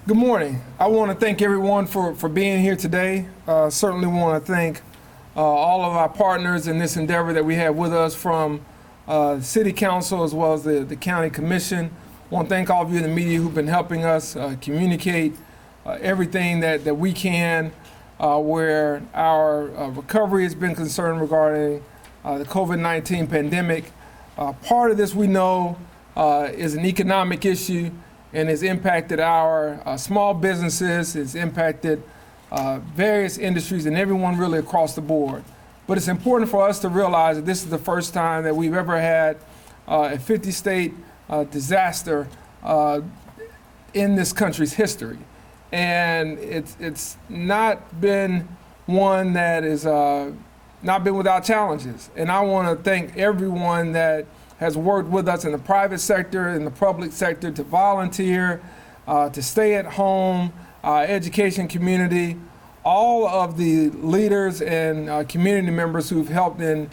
Good morning. I want to thank everyone for being here today. Certainly want to thank all of our partners in this endeavor that we have with us from City Council as well as the County Commission. I want to thank all of you in the media who've been helping us communicate everything that we can where our recovery has been concerned regarding the COVID-19 pandemic. Part of this we know is an economic issue and has impacted our small businesses, it's impacted various industries and everyone really across the board. But it's important for us to realize that this is the first time that we've ever had a 50-state disaster in this country's history. And it's not been one that is not been without challenges. And I want to thank everyone that has worked with us in the private sector, in the public sector, to volunteer, to stay at home, education community, all of the leaders and community members who've helped in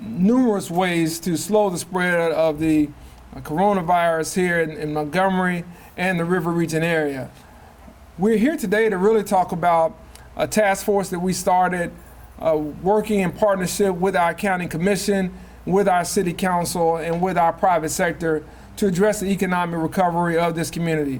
numerous ways to slow the spread of the coronavirus here in Montgomery and the River Region area. We're here today to really talk about a task force that we started working in partnership with our county commission, with our city council, and with our private sector to address the economic recovery of this community.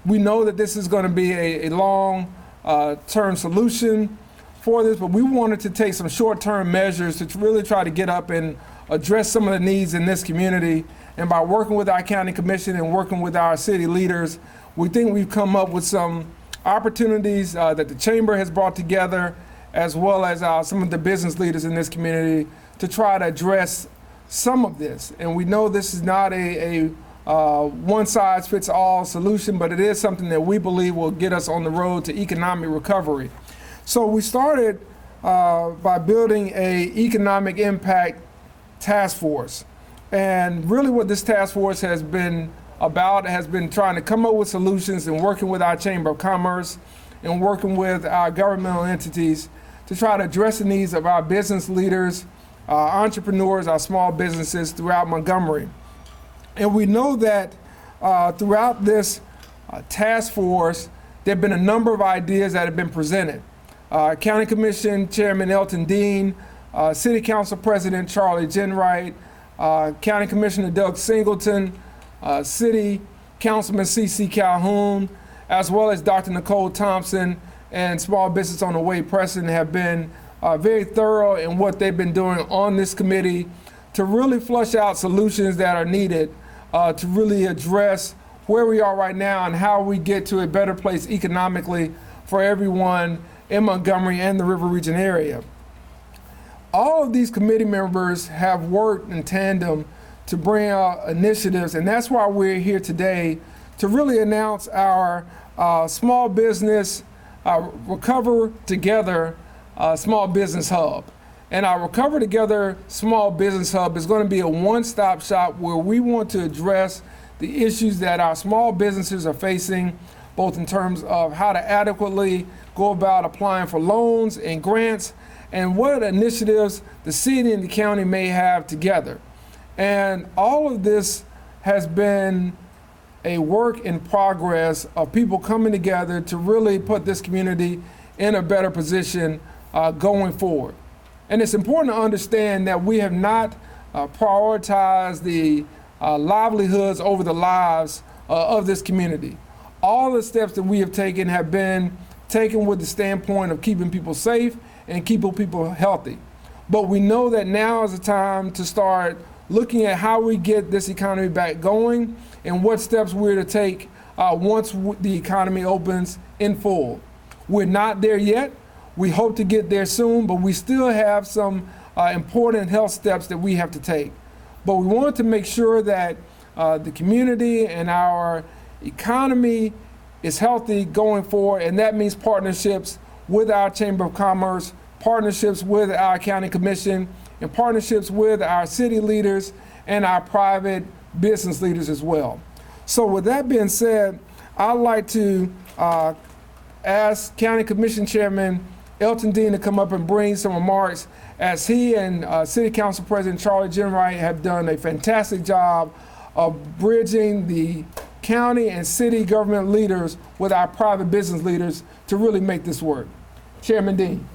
We know that this is going to be a long-term solution for this, but we wanted to take some short-term measures to really try to get up and address some of the needs in this community. And by working with our county commission and working with our city leaders, we think we've come up with some opportunities that the chamber has brought together, as well as some of the business leaders in this community, to try to address some of this. And we know this is not a one-size-fits-all solution, but it is something that we believe will get us on the road to economic recovery. So we started by building an economic impact task force. And really what this task force has been about has been trying to come up with solutions and working with our Chamber of Commerce and working with our governmental entities to try to address the needs of our business leaders, our entrepreneurs, our small businesses throughout Montgomery. And we know that throughout this task force, there have been a number of ideas that have been presented. County Commission Chairman Elton Dean, City Council President Charlie Jinright, County Commissioner Doug Singleton, City Councilman C.C. Calhoun, as well as Dr. Nicole Thompson and Small Business on the Way Preston have been very thorough in what they've been doing on this committee to really flush out solutions that are needed to really address where we are right now and how we get to a better place economically for everyone in Montgomery and the River Region area. All of these committee members have worked in tandem to bring out initiatives, and that's why we're here today to really announce our small business Recover Together Small Business Hub. And our Recover Together Small Business Hub is going to be a one-stop shop where we want to address the issues that our small businesses are facing, both in terms of how to adequately go about applying for loans and grants, and what initiatives the city and the county may have together. And all of this has been a work in progress of people coming together to really put this community in a better position going forward. And it's important to understand that we have not prioritized the livelihoods over the lives of this community. All the steps that we have taken have been taken with the standpoint of keeping people safe and keeping people healthy. But we know that now is the time to start looking at how we get this economy back going and what steps we're to take once the economy opens in full. We're not there yet. We hope to get there soon, but we still have some important health steps that we have to take. But we want to make sure that the community and our economy is healthy going forward, and that means partnerships with our Chamber of Commerce, partnerships with our County Commission, and partnerships with our city leaders and our private business leaders as well. So with that being said, I'd like to ask County Commission Chairman Elton Dean to come up and bring some remarks, as he and City Council President Charlie Jinright have done a fantastic job of bridging the county and city government leaders with our private business leaders to really make this work. Chairman Dean.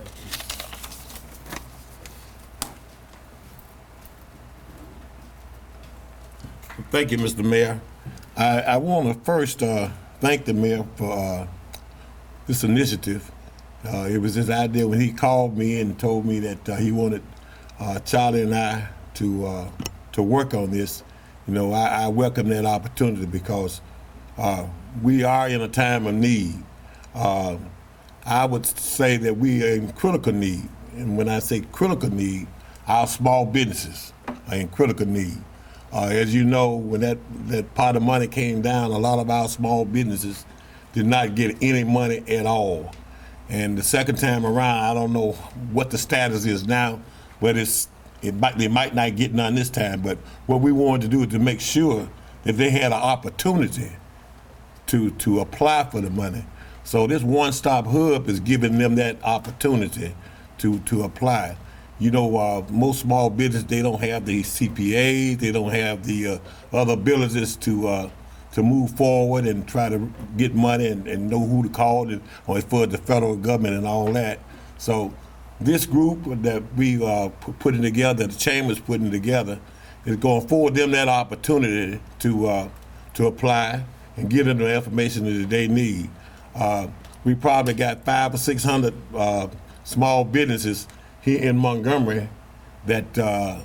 Thank you, Mr. Mayor. I want to first thank the mayor for this initiative. It was his idea when he called me and told me that he wanted Charlie and I to work on this. You know, I welcome that opportunity because we are in a time of need. I would say that we are in critical need. And when I say critical need, our small businesses are in critical need. As you know, when that pot of money came down, a lot of our small businesses did not get any money at all. And the second time around, I don't know what the status is now, but they might not get none this time. But what we wanted to do is to make sure that they had an opportunity to apply for the money. So this one-stop hub is giving them that opportunity to apply. You know, most small business, they don't have the CPAs, they don't have the other abilities to move forward and try to get money and know who to call or for the federal government and all that. So this group that we putting together, the chamber's putting together, is going to afford them that opportunity to apply and get them the information that they need. We probably got 500 or 600 small businesses here in Montgomery that are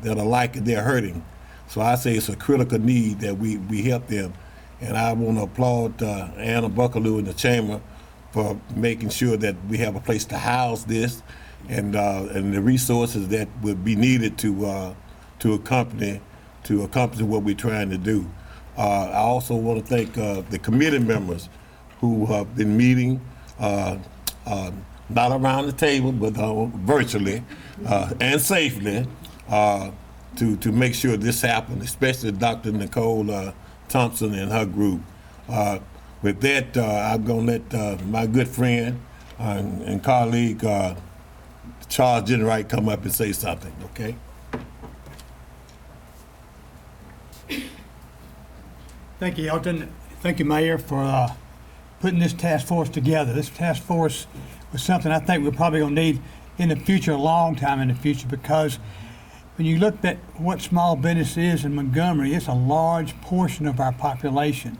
like they're hurting. So I say it's a critical need that we help them. And I want to applaud Anna Buckaloo and the chamber for making sure that we have a place to house this and the resources that would be needed to accompany what we're trying to do. I also want to thank the committee members who have been meeting, not around the table, but virtually and safely to make sure this happened, especially Dr. Nicole Thompson and her group. With that, I'm going to let my good friend and colleague, Charles Jinright, come up and say something, okay? Thank you, Elton. Thank you, Mayor, for putting this task force together. This task force was something I think we're probably going to need in the future, a long time in the future, because when you look at what small business is in Montgomery, it's a large portion of our population.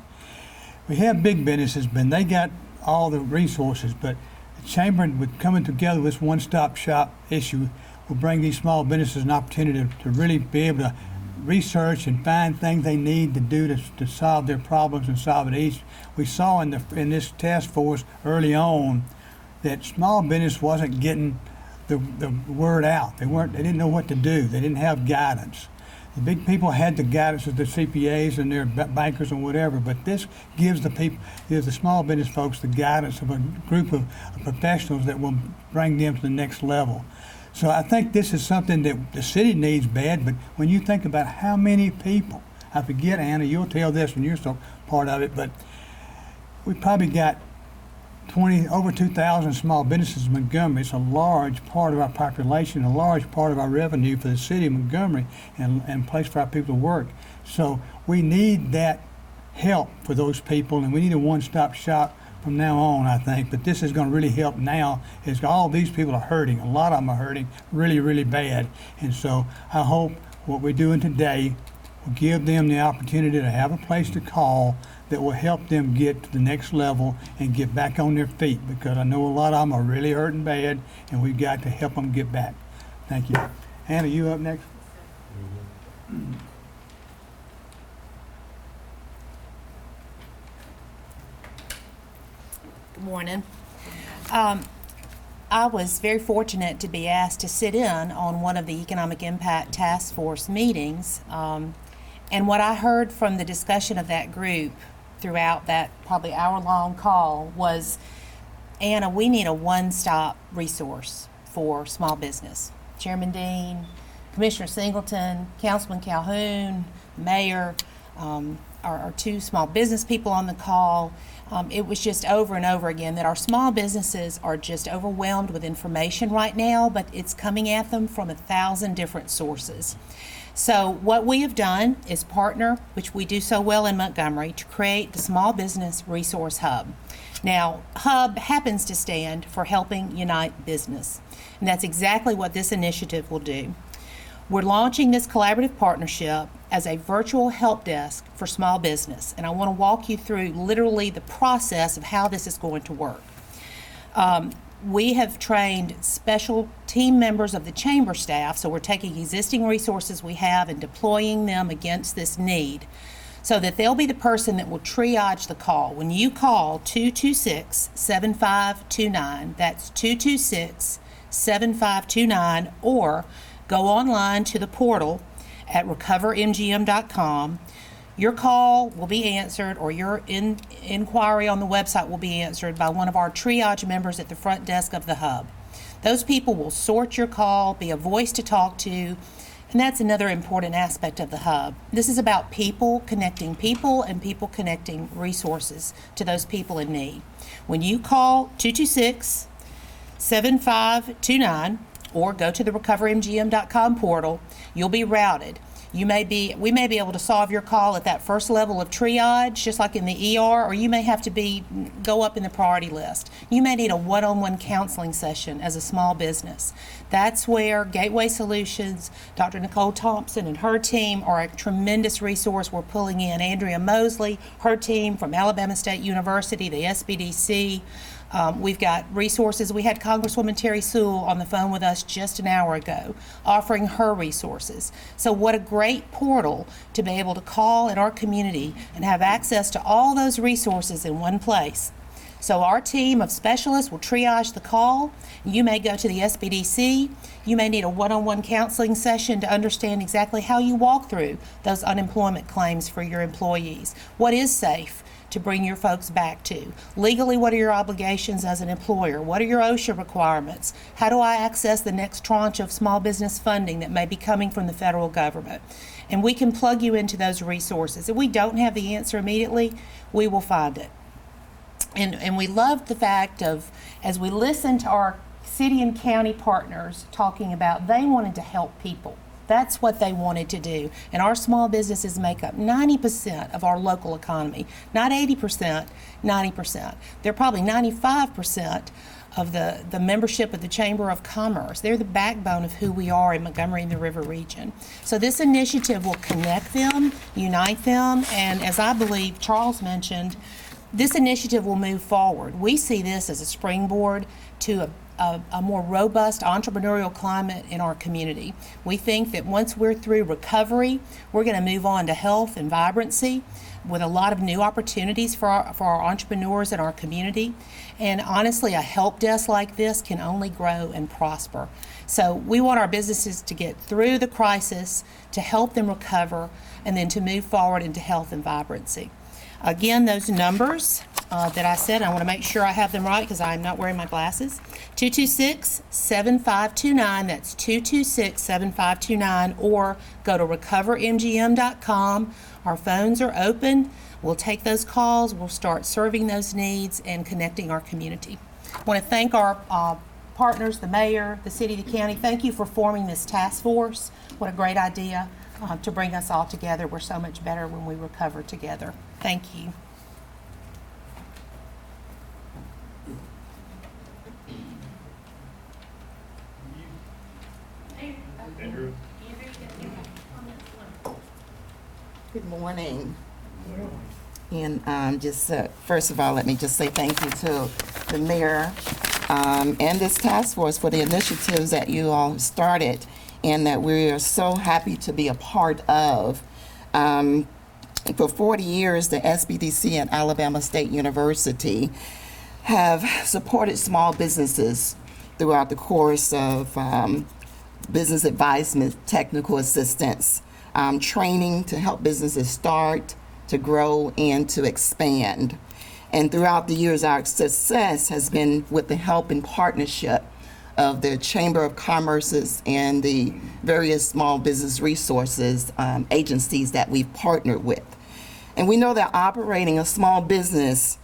We have big businesses, but they got all the resources, but the chamber, with coming together with this one-stop shop issue, will bring these small businesses an opportunity to really be able to research and find things they need to do to solve their problems and solve it each. We saw in this task force early on that small business wasn't getting the word out. They didn't know what to do. They didn't have guidance. The big people had the guidance of the CPAs and their bankers and whatever, but this gives the small business folks the guidance of a group of professionals that will bring them to the next level. So I think this is something that the city needs bad, but when you think about how many people, I forget, Anna, you'll tell this when you're still part of it, but we probably got over 2,000 small businesses in Montgomery. It's a large part of our population, a large part of our revenue for the city of Montgomery, and a place for our people to work. So we need that help for those people, and we need a one-stop shop from now on, I think. But this is going to really help now, as all these people are hurting. A lot of them are hurting really, really bad. And so I hope what we're doing today will give them the opportunity to have a place to call that will help them get to the next level and get back on their feet, because I know a lot of them are really hurting bad, and we've got to help them get back. Thank you. Anna, you up next? Good morning. I was very fortunate to be asked to sit in on one of the Economic Impact Task Force meetings, and what I heard from the discussion of that group throughout that probably hour-long call was, Anna, we need a one-stop resource for small business. Chairman Dean, Commissioner Singleton, Councilman Calhoun, Mayor, our two small business people on the call. It was just over and over again that our small businesses are just overwhelmed with information right now, but it's coming at them from 1,000 different sources. So what we have done is partner, which we do so well in Montgomery, to create the Small Business Resource Hub. Now, HUB happens to stand for Helping Unite Business, and that's exactly what this initiative will do. We're launching this collaborative partnership as a virtual help desk for small business, and I want to walk you through literally the process of how this is going to work. We have trained special team members of the chamber staff, so we're taking existing resources we have and deploying them against this need, so that they'll be the person that will triage the call. When you call 226-7529, that's 226-7529, or go online to the portal at recovermgm.com. Your call will be answered, or your inquiry on the website will be answered by one of our triage members at the front desk of the hub. Those people will sort your call, be a voice to talk to, and that's another important aspect of the hub. This is about people connecting people and people connecting resources to those people in need. When you call 226-7529 or go to the recovermgm.com portal, you'll be routed. We may be able to solve your call at that first level of triage, just like in the ER, or you may have to go up in the priority list. You may need a one-on-one counseling session as a small business. That's where Gateway Solutions, Dr. Nicole Thompson and her team are a tremendous resource. We're pulling in Andrea Mosley, her team from Alabama State University, the SBDC. We've got resources. We had Congresswoman Terry Sewell on the phone with us just an hour ago, offering her resources. So what a great portal to be able to call in our community and have access to all those resources in one place. So our team of specialists will triage the call. You may go to the SBDC. You may need a one-on-one counseling session to understand exactly how you walk through those unemployment claims for your employees. What is safe to bring your folks back to? Legally, what are your obligations as an employer? What are your OSHA requirements? How do I access the next tranche of small business funding that may be coming from the federal government? And we can plug you into those resources. If we don't have the answer immediately, we will find it. And we love the fact of, as we listen to our city and county partners talking about, they wanted to help people. That's what they wanted to do. And our small businesses make up 90% of our local economy. Not 80%, 90%. They're probably 95% of the membership of the Chamber of Commerce. They're the backbone of who we are in Montgomery and the River region. So this initiative will connect them, unite them, and as I believe Charles mentioned, this initiative will move forward. We see this as a springboard to a more robust entrepreneurial climate in our community. We think that once we're through recovery, we're going to move on to health and vibrancy with a lot of new opportunities for our entrepreneurs in our community. And honestly, a help desk like this can only grow and prosper. So we want our businesses to get through the crisis, to help them recover, and then to move forward into health and vibrancy. Again, those numbers that I said, I want to make sure I have them right because I'm not wearing my glasses. 226-7529, that's 226-7529, or go to recovermgm.com. Our phones are open. We'll take those calls. We'll start serving those needs and connecting our community. I want to thank our partners, the mayor, the city, the county. Thank you for forming this task force. What a great idea to bring us all together. We're so much better when we recover together. Thank you. Good morning. And first of all, let me just say thank you to the mayor and this task force for the initiatives that you all started and that we are so happy to be a part of. For 40 years, the SBDC at Alabama State University have supported small businesses throughout the course of business advisement, technical assistance, training to help businesses start, to grow, and to expand. And throughout the years, our success has been with the help and partnership of the Chamber of Commerce's and the various small business resources agencies that we've partnered with. And we know that operating a small business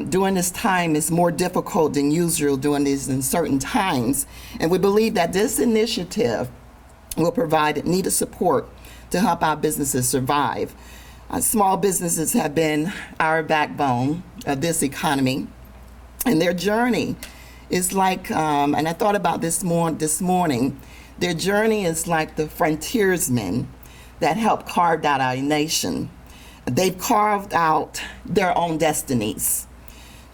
during this time is more difficult than usual during these uncertain times. And we believe that this initiative will provide needed support to help our businesses survive. Small businesses have been our backbone of this economy, and their journey is like, and I thought about this morning, their journey is like the frontiersmen that helped carve out our nation. They've carved out their own destinies.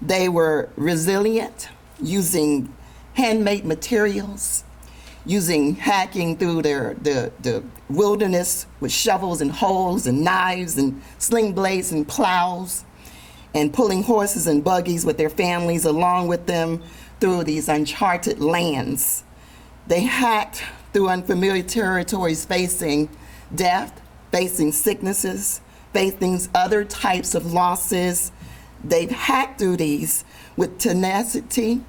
They were resilient, using handmade materials, using hacking through the wilderness with shovels and hoes and knives and sling blades and plows, and pulling horses and buggies with their families along with them through these uncharted lands. They hacked through unfamiliar territories, facing death, facing sicknesses, facing other types of losses. They've hacked through these with tenacity,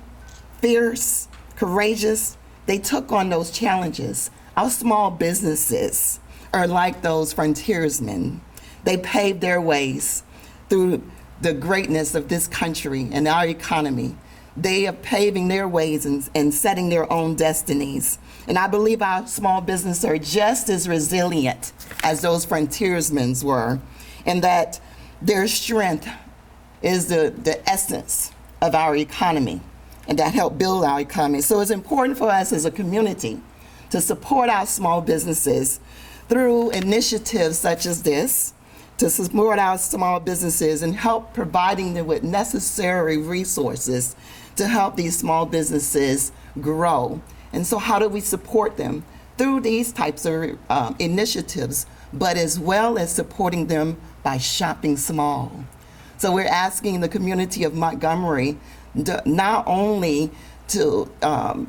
fierce, courageous. They took on those challenges. Our small businesses are like those frontiersmen. They paved their ways through the greatness of this country and our economy. They are paving their ways and setting their own destinies. And I believe our small businesses are just as resilient as those frontiersmen were, and that their strength is the essence of our economy, and that help build our economy. So it's important for us as a community to support our small businesses through initiatives such as this, to support our small businesses and help providing them with necessary resources to help these small businesses grow. And so how do we support them? Through these types of initiatives, but as well as supporting them by shopping small. So we're asking the community of Montgomery not only to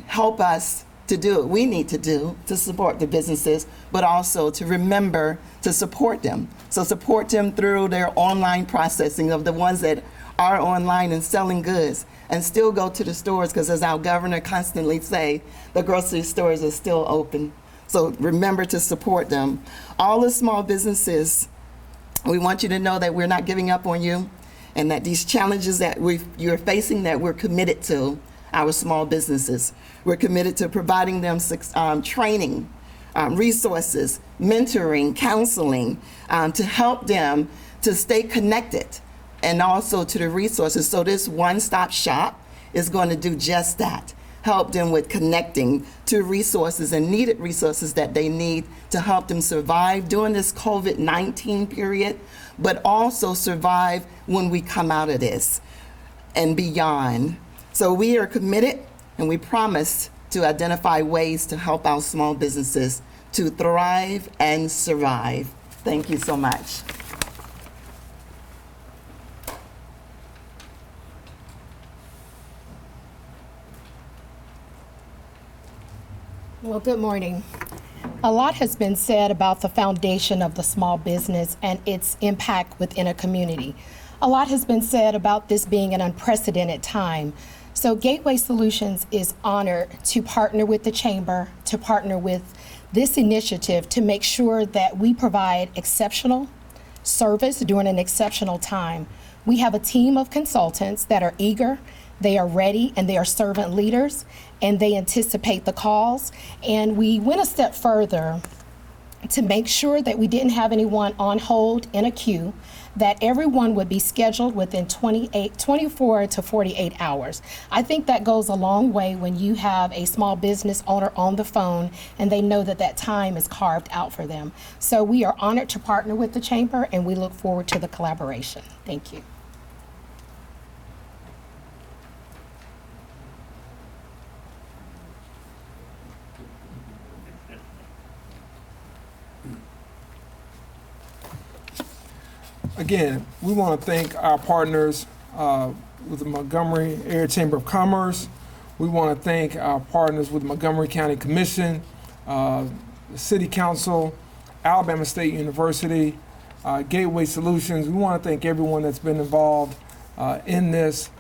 help us to do what we need to do to support the businesses, but also to remember to support them. So support them through their online processing of the ones that are online and selling goods, and still go to the stores, because as our governor constantly say, the grocery stores are still open. So remember to support them. All the small businesses, we want you to know that we're not giving up on you, and that these challenges that you're facing, that we're committed to our small businesses. We're committed to providing them training, resources, mentoring, counseling, to help them to stay connected, and also to the resources. So this one-stop shop is going to do just that. Help them with connecting to resources and needed resources that they need to help them survive during this COVID-19 period, but also survive when we come out of this and beyond. So we are committed, and we promise to identify ways to help our small businesses to thrive and survive. Thank you so much. Well, good morning. A lot has been said about the foundation of the small business and its impact within a community. A lot has been said about this being an unprecedented time. So Gateway Solutions is honored to partner with the Chamber, to partner with this initiative to make sure that we provide exceptional service during an exceptional time. We have a team of consultants that are eager, they are ready, and they are servant leaders, and they anticipate the calls. And we went a step further to make sure that we didn't have anyone on hold in a queue, that everyone would be scheduled within 24 to 48 hours. I think that goes a long way when you have a small business owner on the phone and they know that that time is carved out for them. So we are honored to partner with the Chamber, and we look forward to the collaboration. Thank you. Again, we want to thank our partners with the Montgomery Area Chamber of Commerce. We want to thank our partners with Montgomery County Commission, the City Council, Alabama State University, Gateway Solutions. We want to thank everyone that's been involved in this.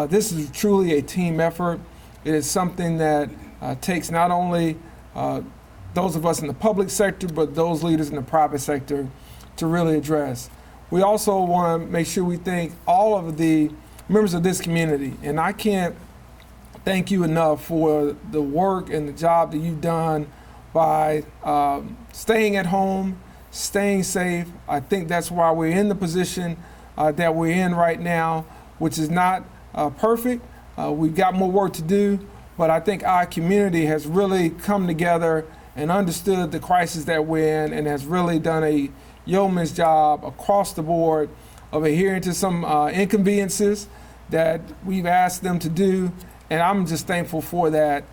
This is truly a team effort. It is something that takes not only those of us in the public sector, but those leaders in the private sector to really address. We also want to make sure we thank all of the members of this community. And I can't thank you enough for the work and the job that you've done by staying at home, staying safe. I think that's why we're in the position that we're in right now, which is not perfect. We've got more work to do, but I think our community has really come together and understood the crisis that we're in and has really done a yeoman's job across the board of adhering to some inconveniences that we've asked them to do, and I'm just thankful for that.